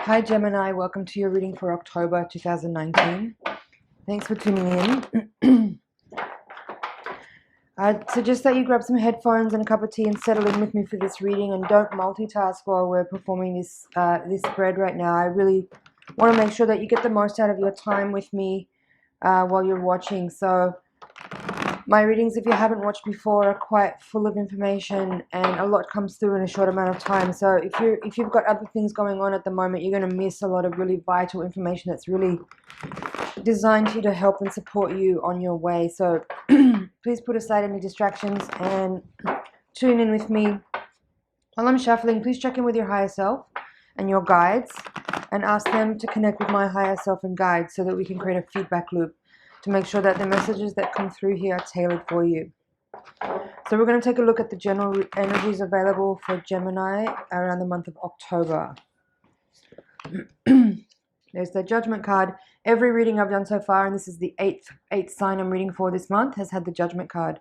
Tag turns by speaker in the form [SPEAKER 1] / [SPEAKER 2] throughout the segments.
[SPEAKER 1] Hi Gemini, welcome to your reading for October 2019. Thanks for tuning in. I'd suggest that you grab some headphones and a cup of tea and settle in with me for this reading, and don't multitask while we're performing this spread right now. I really want to make sure that you get the most out of your time with me while you're watching. So my readings, if you haven't watched before, are quite full of information, and a lot comes through in a short amount of time. So if you've got other things going on at the moment, you're going to miss a lot of really vital information that's really designed to help and support you on your way. So please put aside any distractions and tune in with me. While I'm shuffling, please check in with your higher self and your guides and ask them to connect with my higher self and guides so that we can create a feedback loop to make sure that the messages that come through here are tailored for you. So we're going to take a look at the general energies available for Gemini around the month of October. There's the Judgment card. Every reading I've done so far, and this is the eighth sign I'm reading for this month, has had the Judgment card.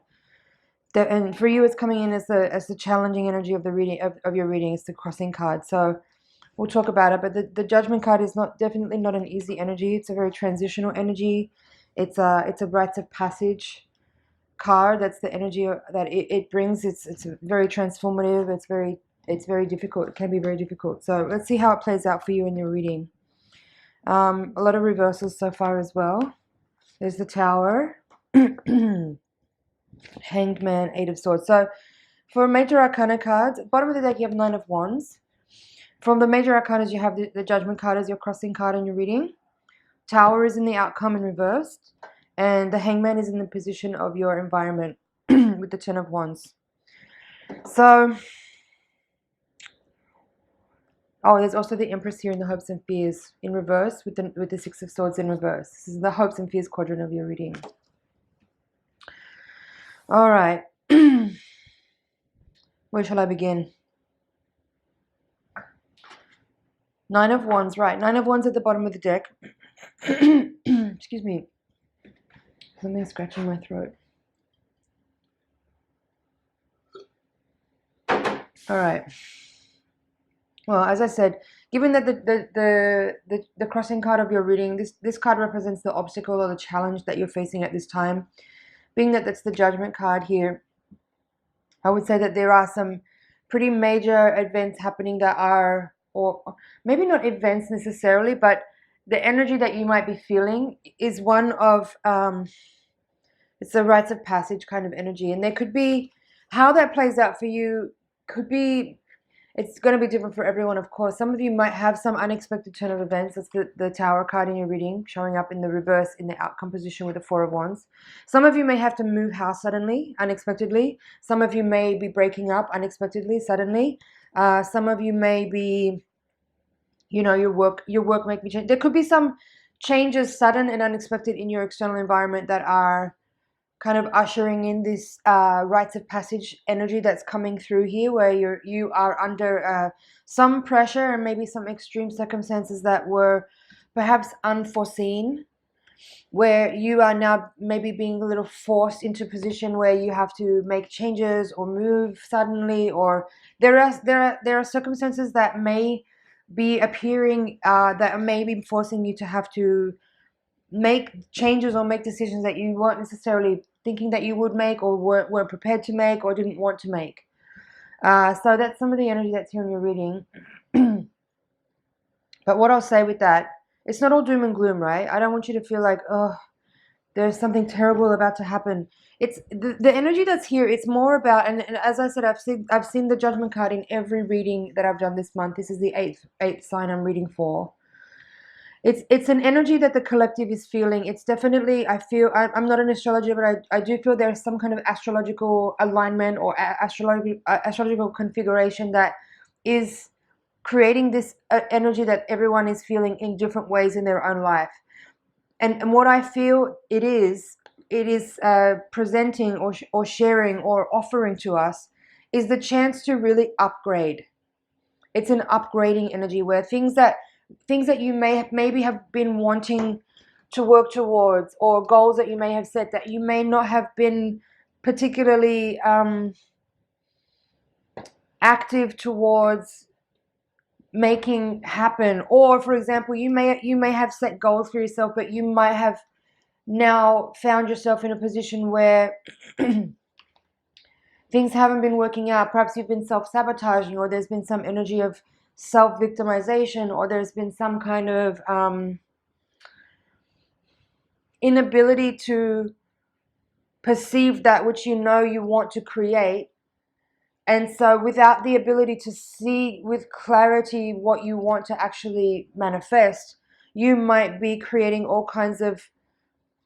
[SPEAKER 1] And for you, it's coming in as the challenging energy of the reading of your reading. It's the crossing card. So we'll talk about it. But the Judgment card is definitely not an easy energy. It's a very transitional energy. It's a rites of passage card. That's the energy that it brings. It's very transformative. It's very difficult. It can be very difficult. So let's see how it plays out for you in your reading. A lot of reversals so far as well. There's the Tower, Hanged Man, Eight of Swords. So for Major Arcana cards, bottom of the deck you have Nine of Wands. From the Major Arcanas you have the Judgment card as your crossing card in your reading. Tower is in the outcome and reversed, and the Hangman is in the position of your environment with the Ten of Wands. So, there's also the Empress here in the Hopes and Fears in reverse with the Six of Swords in reverse. This is the Hopes and Fears quadrant of your reading. All right, where shall I begin? Nine of Wands, right? Nine of Wands at the bottom of the deck. Excuse me. Something scratching my throat. All right. Well, as I said, given that the crossing card of your reading, this card represents the obstacle or the challenge that you're facing at this time. Being that that's the Judgment card here, I would say that there are some pretty major events happening that are, or maybe not events necessarily, but the energy that you might be feeling is one of, it's a rites of passage kind of energy. And there could be, how that plays out for you could be, it's going to be different for everyone, of course. Some of you might have some unexpected turn of events. That's the Tower card in your reading, showing up in the reverse in the outcome position with the Four of Wands. Some of you may have to move house suddenly, unexpectedly. Some of you may be breaking up unexpectedly, suddenly. Some of you may be, your work might be changed. There could be some changes, sudden and unexpected, in your external environment that are kind of ushering in this rites of passage energy that's coming through here, where you are under some pressure and maybe some extreme circumstances that were perhaps unforeseen, where you are now maybe being a little forced into a position where you have to make changes or move suddenly, or there are circumstances that may be appearing that may be forcing you to have to make changes or make decisions that you weren't necessarily thinking that you would make, or weren't prepared to make, or didn't want to make. So that's some of the energy that's here in your reading. But what I'll say with that, it's not all doom and gloom, right? I don't want you to feel like, oh, there's something terrible about to happen. It's the energy that's here. It's more about, and as I said, I've seen the Judgment card in every reading that I've done this month. This is the eighth sign I'm reading for. It's an energy that the collective is feeling. It's definitely, I'm not an astrologer, but I do feel there's some kind of astrological alignment or astrological configuration that is creating this energy that everyone is feeling in different ways in their own life. And what I feel it is presenting or sharing or offering to us is the chance to really upgrade. It's an upgrading energy where things that you maybe have been wanting to work towards, or goals that you may have set that you may not have been particularly active towards making happen. Or for example, you may have set goals for yourself, but you might have now found yourself in a position where things haven't been working out. Perhaps you've been self-sabotaging, or there's been some energy of self-victimization, or there's been some kind of inability to perceive that which you know you want to create. And so without the ability to see with clarity what you want to actually manifest, you might be creating all kinds of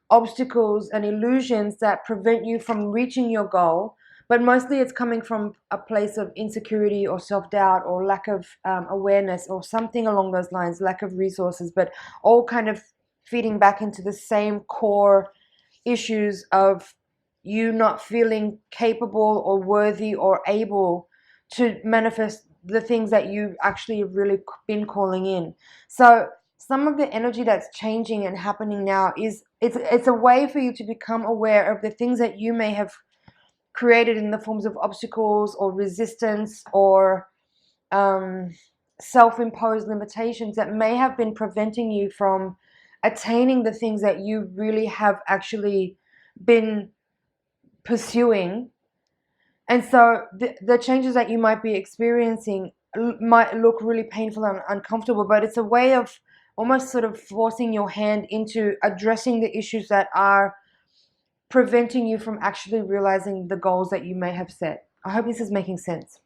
[SPEAKER 1] obstacles and illusions that prevent you from reaching your goal. But mostly it's coming from a place of insecurity or self-doubt or lack of awareness or something along those lines, lack of resources, but all kind of feeding back into the same core issues of you not feeling capable or worthy or able to manifest the things that you actually have really been calling in. So some of the energy that's changing and happening now is it's a way for you to become aware of the things that you may have created in the forms of obstacles or resistance or self-imposed limitations that may have been preventing you from attaining the things that you really have actually been pursuing. And so the changes that you might be experiencing might look really painful and uncomfortable, but it's a way of almost sort of forcing your hand into addressing the issues that are preventing you from actually realizing the goals that you may have set. I hope this is making sense.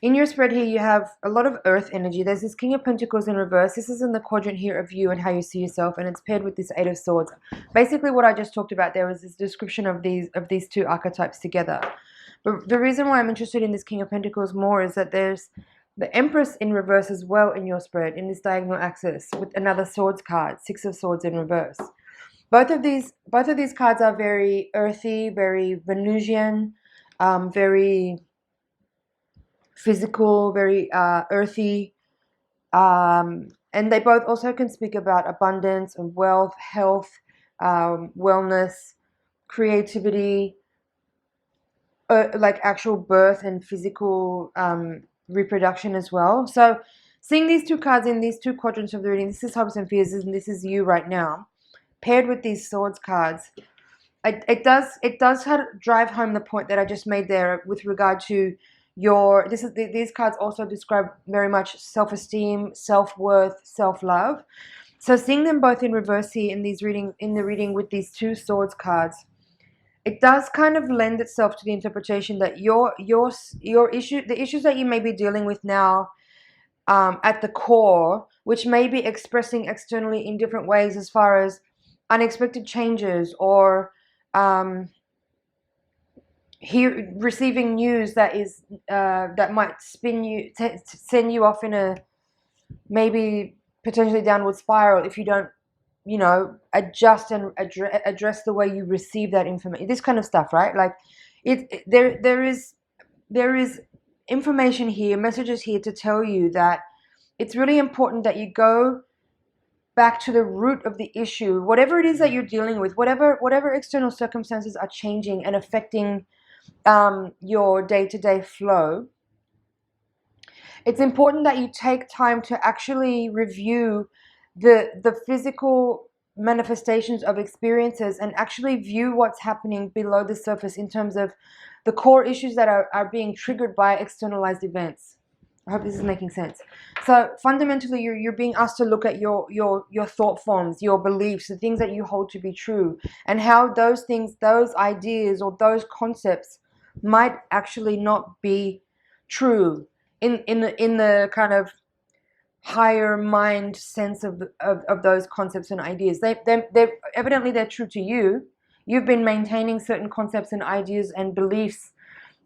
[SPEAKER 1] In your spread here, you have a lot of earth energy. There's this King of Pentacles in reverse. This is in the quadrant here of you and how you see yourself, and it's paired with this Eight of Swords. Basically, what I just talked about there was this description of these two archetypes together. But the reason why I'm interested in this King of Pentacles more is that there's the Empress in reverse as well in your spread, in this diagonal axis, with another Swords card, Six of Swords in reverse. Both of these cards are very earthy, very Venusian, very physical, very earthy, and they both also can speak about abundance and wealth, health, wellness, creativity, like actual birth and physical reproduction as well. So seeing these two cards in these two quadrants of the reading, this is hopes and fears, and this is you right now, paired with these Swords cards, it does drive home the point that I just made there with regard to these cards also describe very much self-esteem, self-worth, self-love. So seeing them both in reverse here in the reading with these two Swords cards, it does kind of lend itself to the interpretation that the issues that you may be dealing with now, at the core, which may be expressing externally in different ways as far as unexpected changes or receiving news that is that might send you off in a maybe potentially downward spiral if you don't, adjust and address the way you receive that information. This kind of stuff, right? Like there is information here, messages here to tell you that it's really important that you go back to the root of the issue, whatever it is that you're dealing with, whatever external circumstances are changing and affecting your day-to-day flow. It's important that you take time to actually review the physical manifestations of experiences and actually view what's happening below the surface in terms of the core issues that are being triggered by externalized events. I hope this is making sense. So fundamentally, you're being asked to look at your thought forms, your beliefs, the things that you hold to be true, and how those things, those ideas, or those concepts might actually not be true in the kind of higher mind sense of those concepts and ideas. They're evidently they're true to you. You've been maintaining certain concepts and ideas and beliefs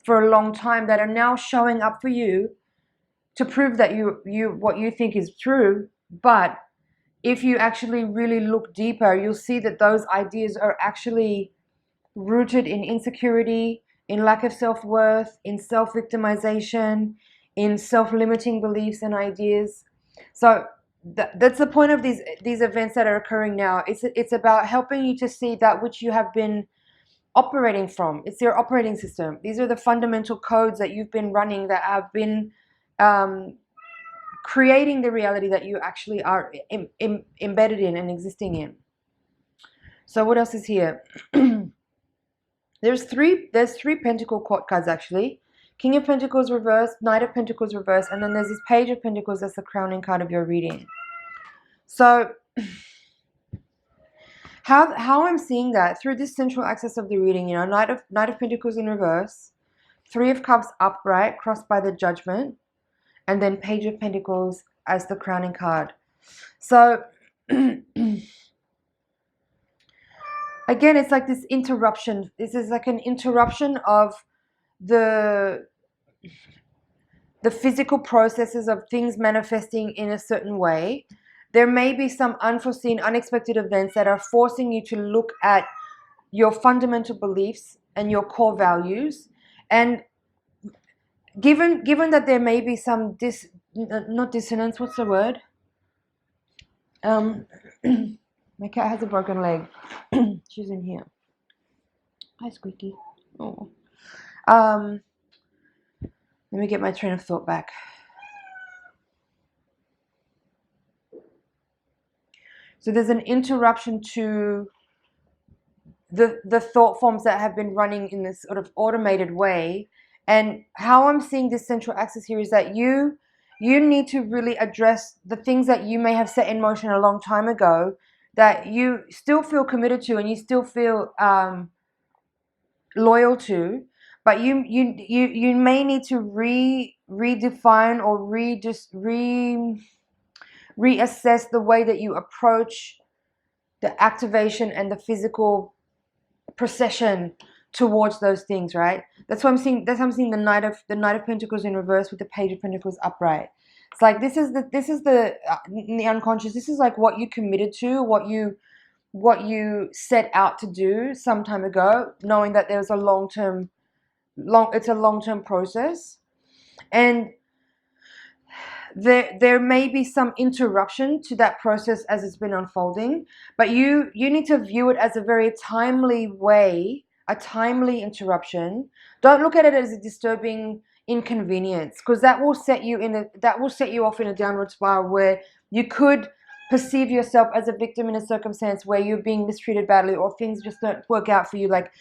[SPEAKER 1] for a long time that are now showing up for you to prove that what you think is true. But if you actually really look deeper, you'll see that those ideas are actually rooted in insecurity, in lack of self-worth, in self-victimization, in self-limiting beliefs and ideas. So that's the point of these events that are occurring now. It's about helping you to see that which you have been operating from. It's your operating system. These are the fundamental codes that you've been running that have been creating the reality that you actually are embedded in and existing in. So what else is here? There's three Pentacle court cards actually. King of Pentacles reversed, Knight of Pentacles reversed, and then there's this Page of Pentacles that's the crowning card of your reading. So how I'm seeing that through this central axis of the reading, you know, Knight of Pentacles in reverse, Three of Cups upright, crossed by the Judgment, and then Page of Pentacles as the crowning card. So again, it's like this interruption. This is like an interruption of the physical processes of things manifesting in a certain way. There may be some unforeseen, unexpected events that are forcing you to look at your fundamental beliefs and your core values. And given that there may be some not dissonance, what's the word? My cat has a broken leg. She's in here. Hi, Squeaky. Oh. Let me get my train of thought back. So there's an interruption to the thought forms that have been running in this sort of automated way. And how I'm seeing this central axis here is that you need to really address the things that you may have set in motion a long time ago that you still feel committed to and you still feel loyal to, but you may need to redefine or reassess the way that you approach the activation and the physical procession towards those things, right? That's what I'm seeing. That's how I'm seeing the Knight of Pentacles in reverse with the Page of Pentacles upright. It's like this is the in the unconscious. This is like what you committed to, what you set out to do some time ago, knowing that there's a it's a long-term process, and there may be some interruption to that process as it's been unfolding, but you need to view it as a very timely way, a timely interruption. Don't look at it as a disturbing inconvenience, because that will set you off in a downward spiral where you could perceive yourself as a victim in a circumstance where you're being mistreated badly or things just don't work out for you. Like,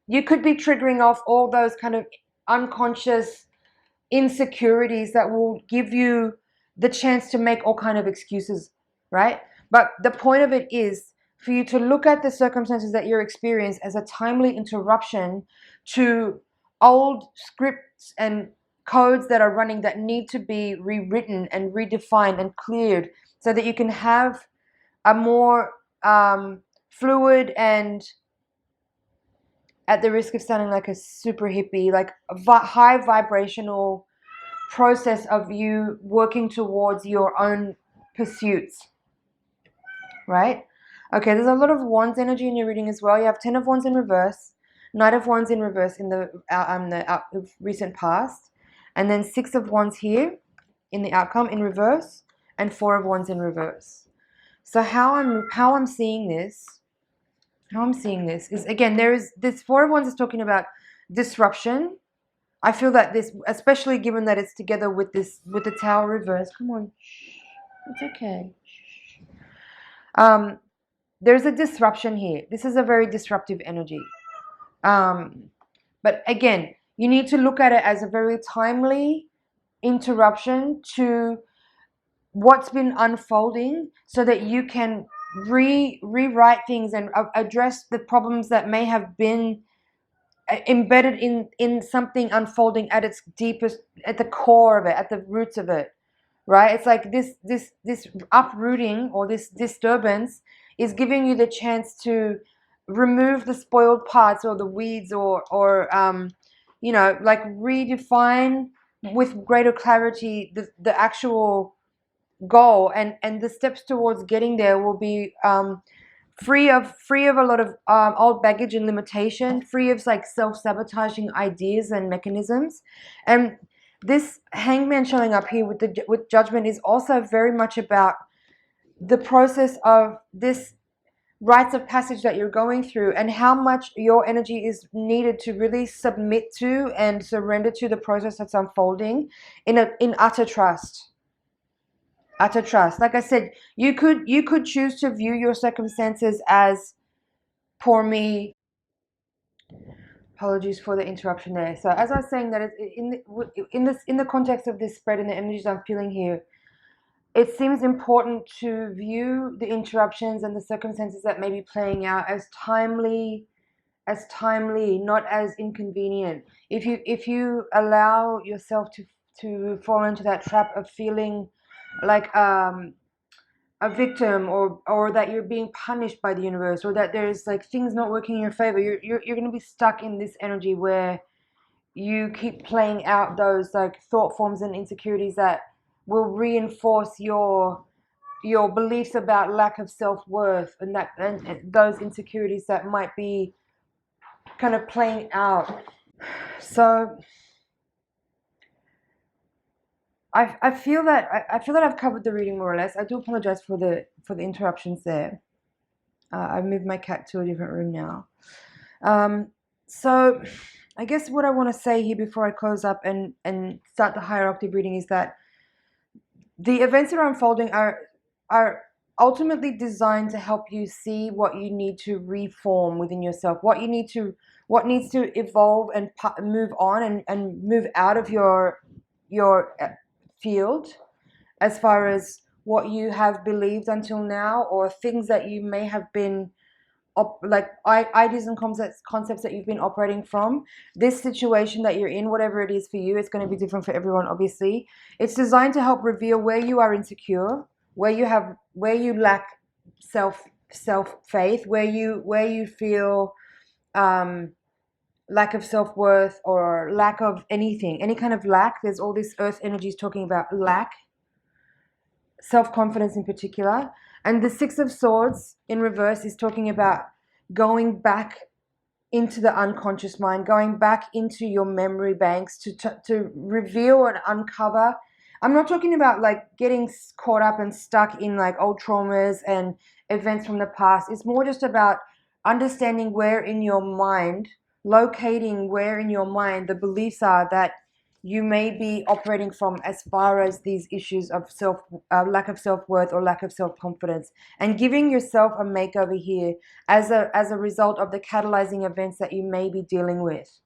[SPEAKER 1] you could be triggering off all those kind of unconscious insecurities that will give you the chance to make all kind of excuses, right? But the point of it is for you to look at the circumstances that you're experiencing as a timely interruption to old scripts and codes that are running that need to be rewritten and redefined and cleared so that you can have a more fluid and, at the risk of sounding like a super hippie, like a high vibrational process of you working towards your own pursuits, right? Okay, there's a lot of Wands energy in your reading as well. You have 10 of Wands in reverse, Knight of Wands in reverse in the recent past, and then 6 of Wands here in the outcome in reverse, and 4 of Wands in reverse. So how I'm seeing this is, again, there is this 4 of Wands is talking about disruption. I feel that this, especially given that it's together with the Tower reverse. Come on, it's okay. There's a disruption here. This is a very disruptive energy. But again, you need to look at it as a very timely interruption to what's been unfolding so that you can rewrite things and address the problems that may have been embedded in something unfolding at its deepest, at the core of it, at the roots of it, right? It's like this uprooting or this disturbance is giving you the chance to remove the spoiled parts or the weeds or you know, like redefine with greater clarity the actual goal, and the steps towards getting there will be free of a lot of old baggage and limitation, free of like self-sabotaging ideas and mechanisms. And this Hangman showing up here with Judgment is also very much about the process of this rites of passage that you're going through, and how much your energy is needed to really submit to and surrender to the process that's unfolding in utter trust. Utter trust. Like I said, you could choose to view your circumstances as poor me. Apologies for the interruption there. So as I was saying, that in the context of this spread and the energies I'm feeling here, it seems important to view the interruptions and the circumstances that may be playing out as timely, not as inconvenient. If you allow yourself to fall into that trap of feeling like a victim, or that you're being punished by the universe, or that there's like things not working in your favor, you're going to be stuck in this energy where you keep playing out those like thought forms and insecurities that will reinforce your beliefs about lack of self-worth, and those insecurities that might be kind of playing out. So I feel that I've covered the reading more or less. I do apologize for the interruptions there. I've moved my cat to a different room now. So I guess what I want to say here before I close up and start the higher octave reading is that the events that are unfolding are ultimately designed to help you see what you need to reform within yourself, what needs to evolve and move on and move out of your field, as far as what you have believed until now, or things that you may have been like ideas and concepts that you've been operating from. This situation that you're in, whatever it is for you, it's going to be different for everyone, obviously. It's designed to help reveal where you are insecure, where you lack self faith, where you feel lack of self-worth, or lack of anything, any kind of lack. There's all this earth energies talking about lack, self-confidence in particular. And the Six of Swords in reverse is talking about going back into the unconscious mind, going back into your memory banks to reveal and uncover. I'm not talking about like getting caught up and stuck in like old traumas and events from the past. It's more just about understanding where in your mind, locating where in your mind the beliefs are that you may be operating from, as far as these issues of lack of self-worth or lack of self-confidence, and giving yourself a makeover here as a result of the catalyzing events that you may be dealing with.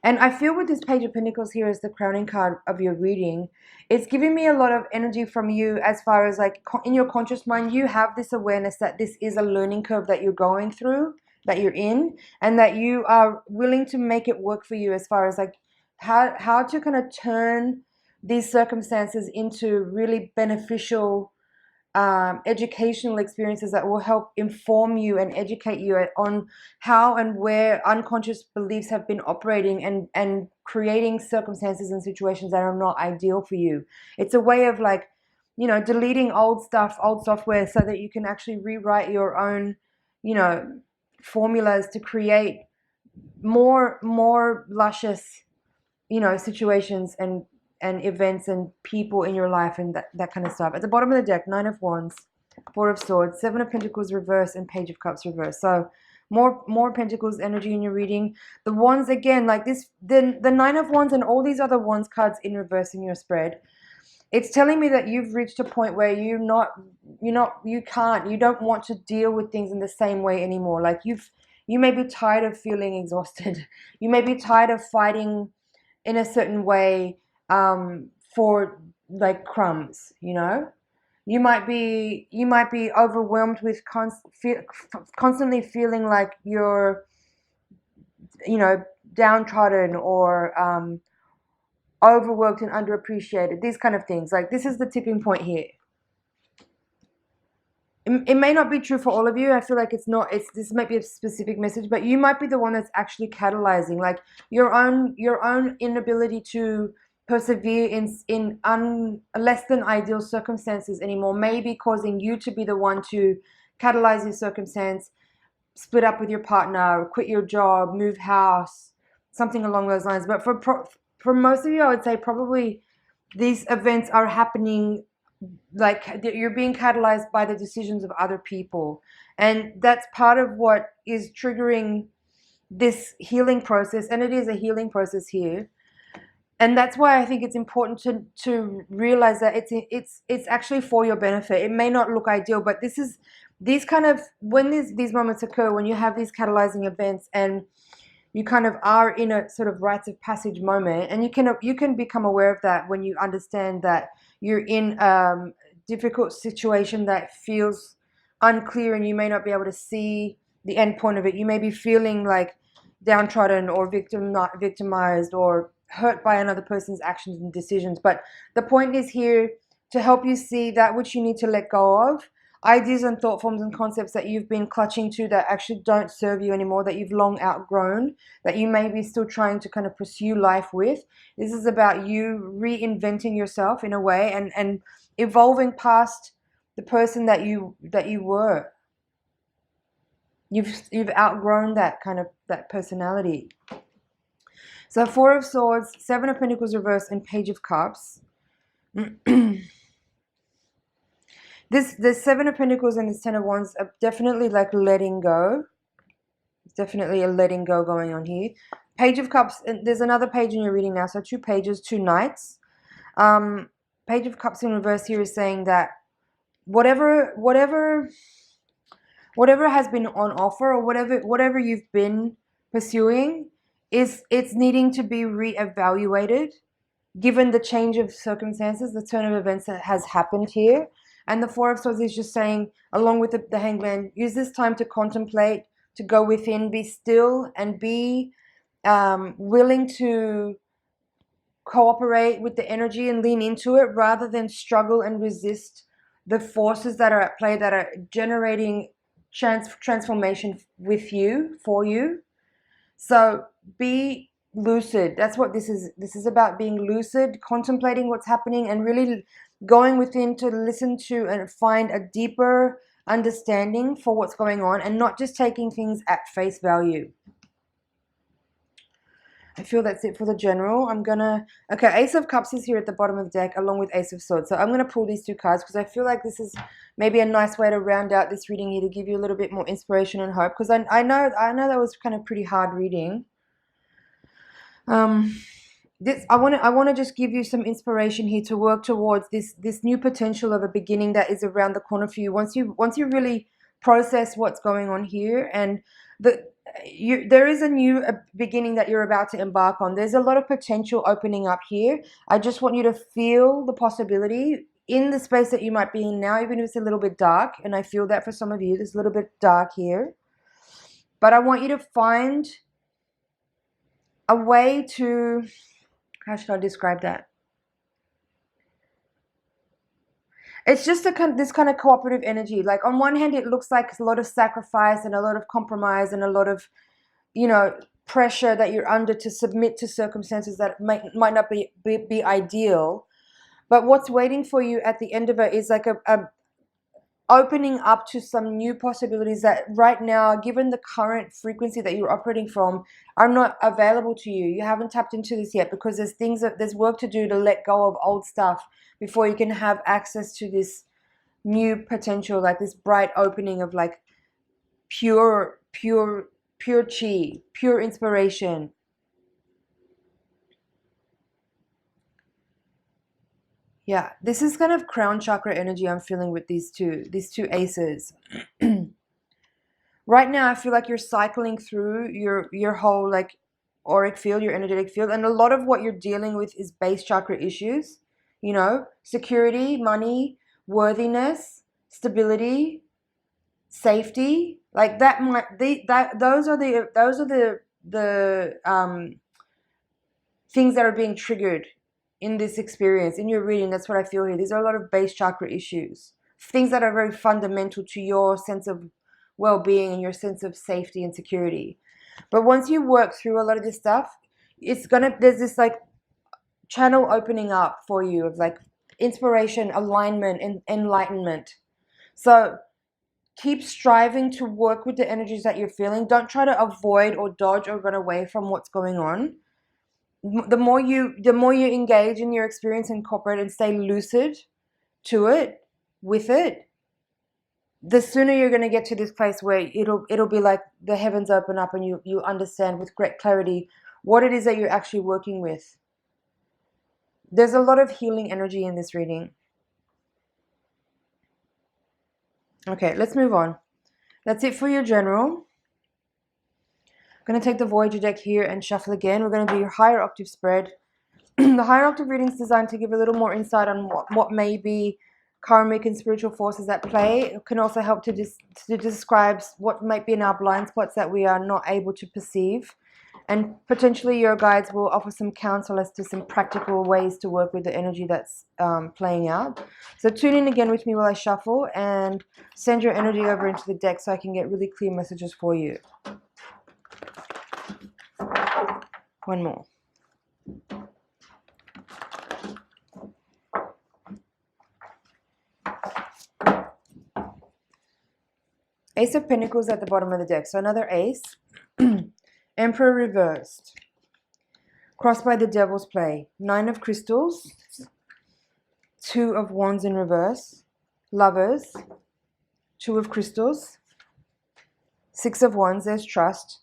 [SPEAKER 1] And I feel with this Page of Pentacles here as the crowning card of your reading, it's giving me a lot of energy from you, as far as like in your conscious mind, you have this awareness that this is a learning curve that you're going through, that you're in, and that you are willing to make it work for you, as far as like how to kind of turn these circumstances into really beneficial educational experiences that will help inform you and educate you on how and where unconscious beliefs have been operating and creating circumstances and situations that are not ideal for you. It's a way of like, deleting old stuff, old software, so that you can actually rewrite your own, formulas to create more luscious, situations and events and people in your life, and that kind of stuff. At the bottom of the deck, Nine of Wands, Four of Swords, Seven of Pentacles reverse, and Page of Cups reverse. So more Pentacles energy in your reading. The Wands again, like this, the Nine of Wands and all these other Wands cards in reverse in your spread. It's telling me that you've reached a point where you don't want to deal with things in the same way anymore. Like you may be tired of feeling exhausted. You may be tired of fighting in a certain way for like crumbs. You might be overwhelmed with constantly feeling like you're downtrodden, or overworked and underappreciated. These kind of things. Like, this is the tipping point here. It may not be true for all of you. I feel like this might be a specific message, but you might be the one that's actually catalyzing, like your own inability to persevere in less than ideal circumstances anymore, may be causing you to be the one to catalyze your circumstance, split up with your partner, quit your job, move house, something along those lines. But for most of you, I would say probably these events are happening, like you're being catalyzed by the decisions of other people, And that's part of what is triggering this healing process, and it is a healing process here. And that's why I think it's important to realize that it's actually for your benefit. It may not look ideal, but these kind of, when these moments occur, when you have these catalyzing events and you kind of are in a sort of rites of passage moment, and you can become aware of that when you understand that you're in difficult situation that feels unclear, and you may not be able to see the end point of it. You may be feeling like downtrodden or victimized or hurt by another person's actions and decisions. But the point is here to help you see that which you need to let go of, ideas and thought forms and concepts that you've been clutching to that actually don't serve you anymore, that you've long outgrown, that you may be still trying to kind of pursue life with. This is about you reinventing yourself in a way, and evolving past the person that you were. You've outgrown that kind of, that personality. So Four of Swords, Seven of Pentacles reversed, and Page of Cups. The Seven of Pentacles and this Ten of Wands are definitely like letting go. There's definitely a letting go going on here. Page of Cups, and there's another page in your reading now, so 2 pages, 2 knights. Page of Cups in reverse here is saying that whatever has been on offer, or whatever you've been pursuing, it's needing to be reevaluated given the change of circumstances, the turn of events that has happened here. And the Four of Swords is just saying, along with the Hanged Man, use this time to contemplate, to go within, be still, and be willing to cooperate with the energy and lean into it, rather than struggle and resist the forces that are at play, that are generating transformation with you, for you. So be lucid. That's what this is. This is about being lucid, contemplating what's happening, and really going within to listen to and find a deeper understanding for what's going on, and not just taking things at face value. I feel that's it for the general. Okay, Ace of Cups is here at the bottom of the deck, along with Ace of Swords. So I'm going to pull these 2 cards because I feel like this is maybe a nice way to round out this reading here, to give you a little bit more inspiration and hope, because I know that was kind of pretty hard reading. I want to just give you some inspiration here to work towards this new potential of a beginning that is around the corner for you. Once you really process what's going on here, and there is a new beginning that you're about to embark on. There's a lot of potential opening up here. I just want you to feel the possibility in the space that you might be in now, even if it's a little bit dark. And I feel that for some of you, there's a little bit dark here. But I want you to find a way to, how should I describe that? It's just this kind of cooperative energy. Like, on one hand, it looks like a lot of sacrifice and a lot of compromise and a lot of, pressure that you're under to submit to circumstances that might not be ideal. But what's waiting for you at the end of it is like a opening up to some new possibilities that right now, given the current frequency that you're operating from, are not available to you. You haven't tapped into this yet, because there's work to do to let go of old stuff before you can have access to this new potential, like this bright opening of like pure chi, pure inspiration. Yeah, this is kind of crown chakra energy I'm feeling with these two aces. Right now, I feel like you're cycling through your whole like auric field, your energetic field, and a lot of what you're dealing with is base chakra issues. Security, money, worthiness, stability, safety. Like that those are the things that are being triggered in this experience, in your reading. That's what I feel here. These are a lot of base chakra issues, things that are very fundamental to your sense of well-being and your sense of safety and security. But once you work through a lot of this stuff, there's this like channel opening up for you of like inspiration, alignment, and enlightenment. So keep striving to work with the energies that you're feeling. Don't try to avoid or dodge or run away from what's going on. The more you engage in your experience and cooperate and stay lucid to it, with it, the sooner you're going to get to this place where it'll be like the heavens open up and you understand with great clarity what it is that you're actually working with. There's a lot of healing energy in this reading. Okay, let's move on. That's it for your general. I'm going to take the Voyager deck here and shuffle again. We're going to do your higher octave spread. The higher octave reading is designed to give a little more insight on what may be karmic and spiritual forces at play. It can also help to describe what might be in our blind spots that we are not able to perceive. And potentially your guides will offer some counsel as to some practical ways to work with the energy that's playing out. So tune in again with me while I shuffle and send your energy over into the deck so I can get really clear messages for you. One more. Ace of Pentacles at the bottom of the deck. So another ace. Emperor reversed. Crossed by the Devil's play. Nine of Crystals. Two of Wands in reverse. Lovers. Two of Crystals. Six of Wands. There's trust.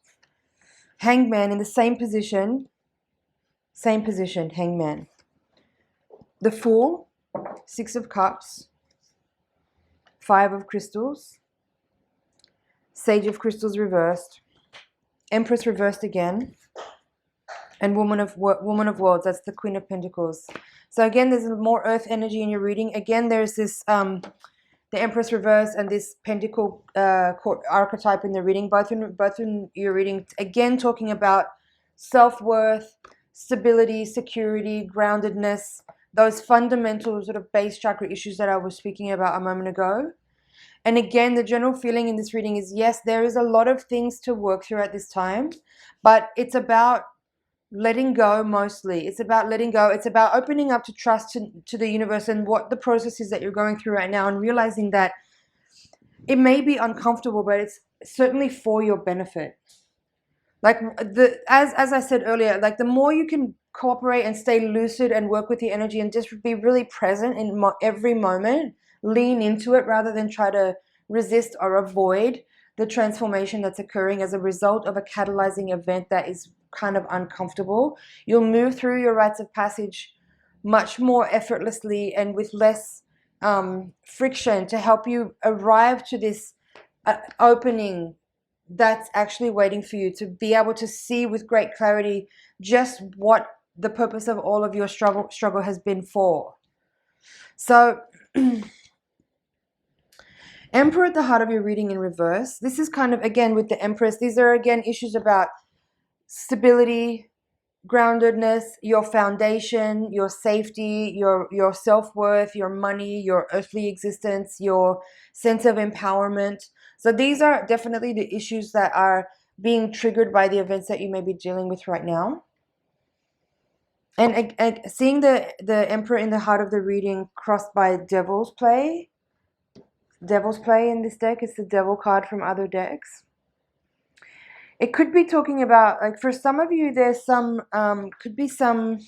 [SPEAKER 1] Hangman in the same position. Same position. Hangman. The Fool. Six of Cups. Five of Crystals. Sage of Crystals reversed. Empress reversed again. And Woman of Worlds. That's the Queen of Pentacles. So again, there's more earth energy in your reading. Again, there's this the Empress reverse and this Pentacle archetype in the reading. Both in your reading. Again, talking about self-worth, stability, security, groundedness. Those fundamental sort of base chakra issues that I was speaking about a moment ago. And again, the general feeling in this reading is, yes, there is a lot of things to work through at this time, but it's about letting go mostly. It's about letting go. It's about opening up to trust to the universe and what the process is that you're going through right now, and realizing that it may be uncomfortable, but it's certainly for your benefit. Like as I said earlier, like the more you can cooperate and stay lucid and work with the energy and just be really present in every moment, lean into it rather than try to resist or avoid the transformation that's occurring as a result of a catalyzing event that is kind of uncomfortable. You'll move through your rites of passage much more effortlessly and with less friction to help you arrive to this opening that's actually waiting for you, to be able to see with great clarity just what the purpose of all of your struggle has been for. So Emperor at the heart of your reading in reverse. This is kind of, again, with the Empress, these are, again, issues about stability, groundedness, your foundation, your safety, your self-worth, your money, your earthly existence, your sense of empowerment. So these are definitely the issues that are being triggered by the events that you may be dealing with right now. And seeing the Emperor in the heart of the reading crossed by Devil's play. Devil's play in this deck is the Devil card from other decks. It could be talking about, like, for some of you, there's some, could be some,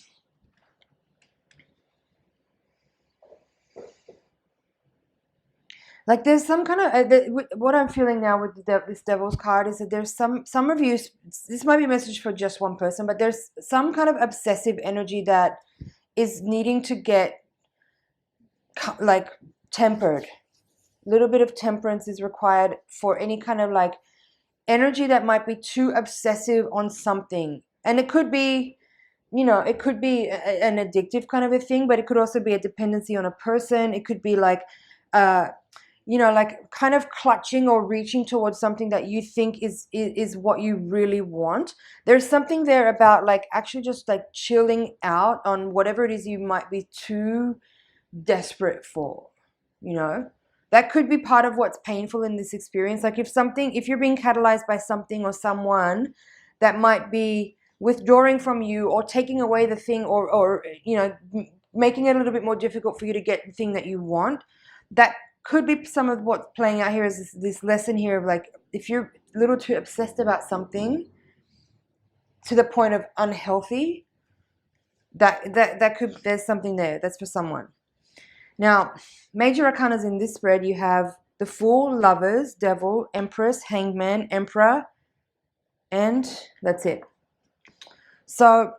[SPEAKER 1] like, there's some kind of, what I'm feeling now with this Devil's card is that there's some of you, this might be a message for just one person, but there's some kind of obsessive energy that is needing to get, like, tempered. A little bit of temperance is required for any kind of, like, energy that might be too obsessive on something. And it could be, you know, it could be an addictive kind of a thing, but it could also be a dependency on a person. It could be like, you know, like kind of clutching or reaching towards something that you think is what you really want. There's something there about, like, actually just like chilling out on whatever it is you might be too desperate for, you know. That could be part of what's painful in this experience. Like if you're being catalyzed by something or someone that might be withdrawing from you or taking away the thing or you know, making it a little bit more difficult for you to get the thing that you want, that could be some of what's playing out here. Is this lesson here of, like, if you're a little too obsessed about something to the point of unhealthy, that could, there's something there. That's for someone. Now, major arcanas in this spread, you have the Fool, Lovers, Devil, Empress, Hangman, Emperor, and that's it. So,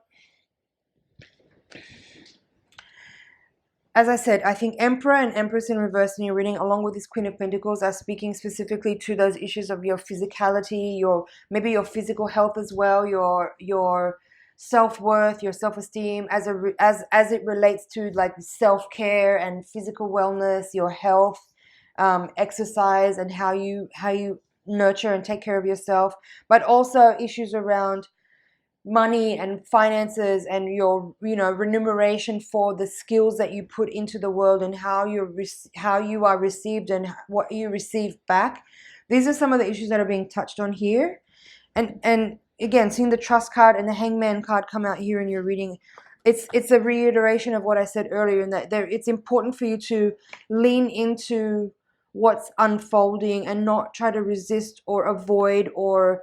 [SPEAKER 1] as I said, I think Emperor and Empress in reverse in your reading, along with this Queen of Pentacles, are speaking specifically to those issues of your physicality, maybe your physical health as well, your self-worth, your self-esteem, as it relates to like self-care and physical wellness, your health, exercise, and how you nurture and take care of yourself, but also issues around money and finances and your remuneration for the skills that you put into the world and how you are received and what you receive back. These are some of the issues that are being touched on here. And again, seeing the Trust card and the Hangman card come out here in your reading, it's a reiteration of what I said earlier, in that it's important for you to lean into what's unfolding and not try to resist or avoid or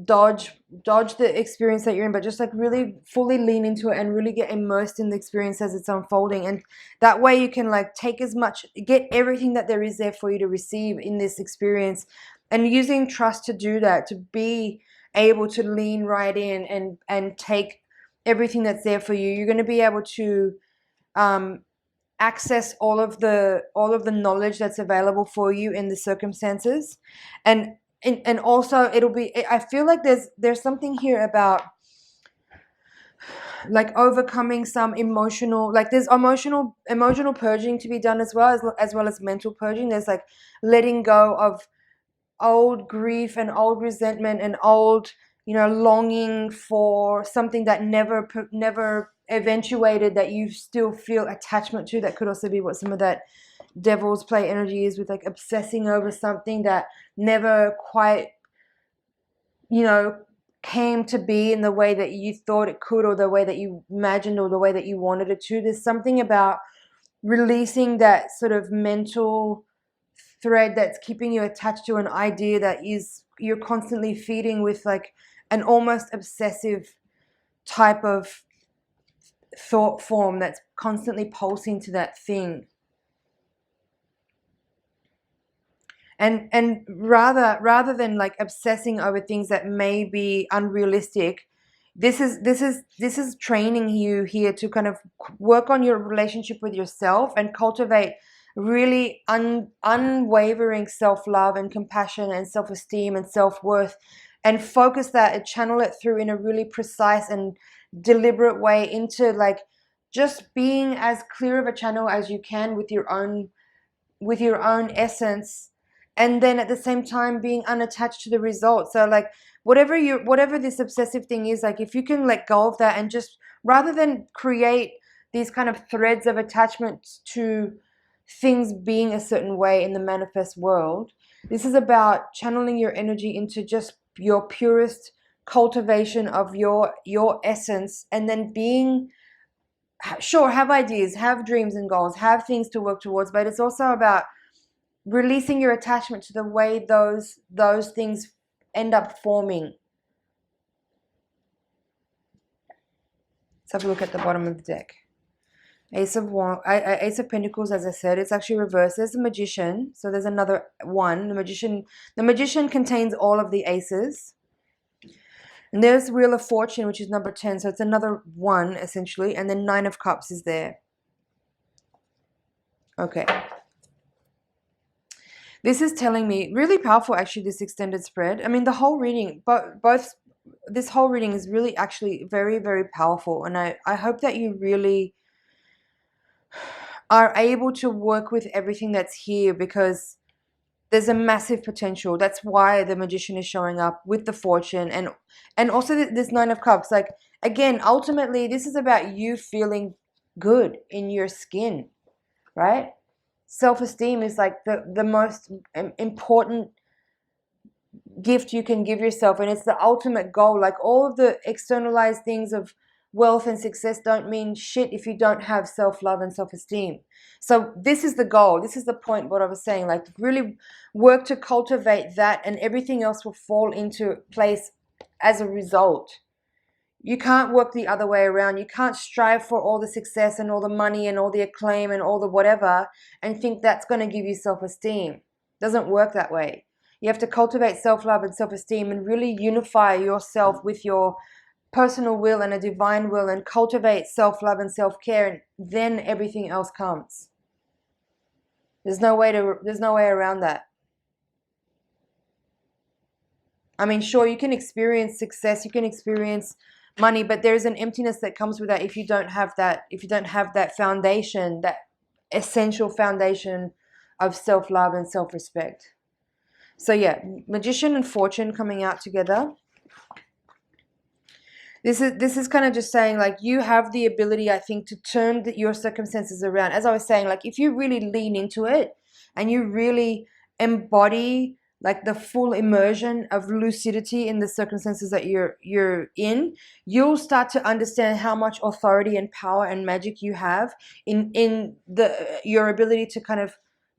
[SPEAKER 1] dodge the experience that you're in, but just like really fully lean into it and really get immersed in the experience as it's unfolding. And that way you can like get everything that there is there for you to receive in this experience, and using trust to do that, to be able to lean right in and take everything that's there for you. You're going to be able to access all of the knowledge that's available for you in the circumstances. And also I feel like there's something here about like overcoming some emotional, like there's emotional purging to be done as well as mental purging. There's like letting go of old grief and old resentment and old longing for something that never eventuated, that you still feel attachment to. That could also be what some of that Devil's play energy is, with like obsessing over something that never quite came to be in the way that you thought it could, or the way that you imagined, or the way that you wanted it to. There's something about releasing that sort of mental thread that's keeping you attached to an idea that you're constantly feeding with like an almost obsessive type of thought form that's constantly pulsing to that thing. And rather than like obsessing over things that may be unrealistic, this is training you here to kind of work on your relationship with yourself and cultivate really unwavering self-love and compassion and self-esteem and self-worth, and focus that and channel it through in a really precise and deliberate way into like just being as clear of a channel as you can with your own essence, and then at the same time being unattached to the result. So like whatever this obsessive thing is, like if you can let go of that and just, rather than create these kind of threads of attachment to things being a certain way in the manifest world, this is about channeling your energy into just your purest cultivation of your essence, and then being sure, have ideas, have dreams and goals, have things to work towards, but it's also about releasing your attachment to the way those things end up forming. Let's have a look at the bottom of the deck. Ace of Pentacles, as I said, it's actually reversed. There's the Magician, so there's another one. The Magician contains all of the aces. And there's Wheel of Fortune, which is number 10, so it's another one essentially. And then Nine of Cups is there. Okay. This is telling me, really powerful actually, this extended spread. I mean, the whole reading, this whole reading is really actually very, very powerful. And I hope that you really are able to work with everything that's here, because there's a massive potential. That's why the Magician is showing up with the Fortune, and also this Nine of Cups. Like, again, ultimately, this is about you feeling good in your skin, right? Self-esteem is like the most important gift you can give yourself, and it's the ultimate goal. Like, all of the externalized things of wealth and success don't mean shit if you don't have self-love and self-esteem. So this is the goal. This is the point, what I was saying. Like, really work to cultivate that, and everything else will fall into place as a result. You can't work the other way around. You can't strive for all the success and all the money and all the acclaim and all the whatever and think that's going to give you self-esteem. It doesn't work that way. You have to cultivate self-love and self-esteem and really unify yourself with your personal will and a divine will and cultivate self-love and self-care, and then everything else comes. There's no way around that. I mean, sure, you can experience success, you can experience money, but there's an emptiness that comes with that if you don't have that foundation, that essential foundation of self-love and self-respect. So yeah, Magician and Fortune coming out together. This is kind of just saying, like, you have the ability, I think, to turn your circumstances around. As I was saying, like, if you really lean into it and you really embody like the full immersion of lucidity in the circumstances that you're in, you'll start to understand how much authority and power and magic you have in your ability to kind of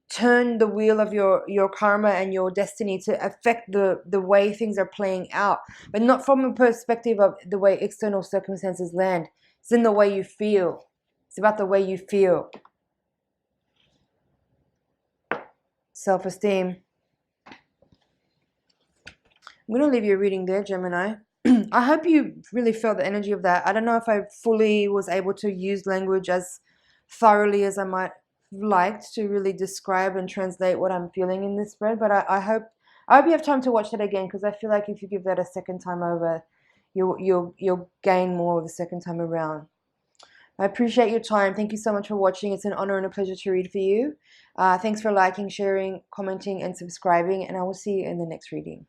[SPEAKER 1] turn the wheel of your karma and your destiny to affect the way things are playing out, but not from a perspective of the way external circumstances land. It's in the way you feel. It's about the way you feel. Self-esteem. I'm going to leave you a reading there, Gemini. I hope you really felt the energy of that. I don't know if I fully was able to use language as thoroughly as I might have liked to really describe and translate what I'm feeling in this spread, but I hope you have time to watch that again, because I feel like if you give that a second time over, you'll gain more the second time around. I appreciate your time. Thank you so much for watching. It's an honor and a pleasure to read for you. Thanks for liking, sharing, commenting, and subscribing, and I will see you in the next reading.